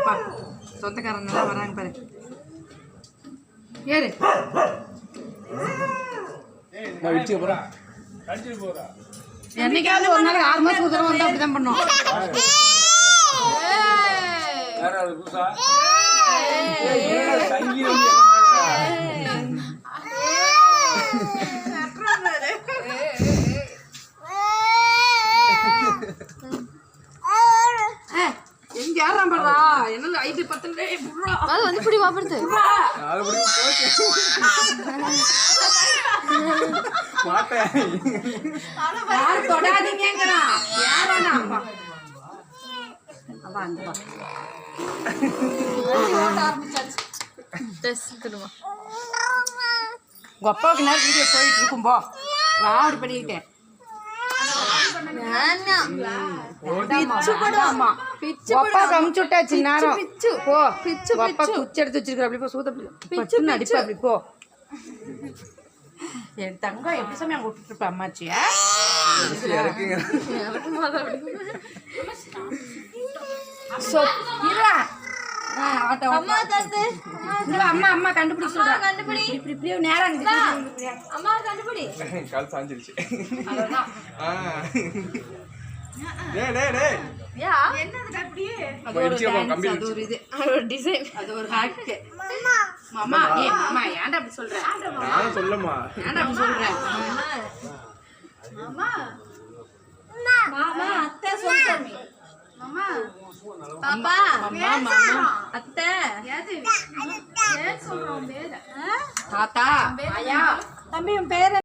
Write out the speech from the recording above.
அப்பா சொந்தக்காரங்க எல்லாம் வராங்க பாரு. ஏறு என்னைக்காவது ஒரு நாள் 6 மாசம் தடவை வந்து அப்படிதான் பண்ணோம். எங்க யாரும் பண்றா என்ன ஐடி 10 அது வந்து இப்படி வாப்படுது யாரும் தொடாதீங்கங்கடா யாரானா அப்பா அப்பா அங்க உங்க அப்பாவுக்கு நேரம் வீடியோ போயிட்டு இருக்கும் போ வா அப்படி பண்ணிக்கிட்டேன். அப்பா கமிச்சு விட்டாச்சு நேரம் போ. அப்பா குச்சி எடுத்து வச்சிருக்கிற அப்படி போ சூத்த பச்சுன்னு அடிப்பா அப்படி போ. என் தங்கம் எப்படி சமயம் விட்டுட்டு இருப்ப அம்மாச்சியா அம்மா அம்மா கண்டுபிடி கண்டுபிடி இப்படி இப்படியே நேரம் அம்மா கண்டுபிடி கால் சாஞ்சிருச்சு. தாத்தா தம்பி பேரு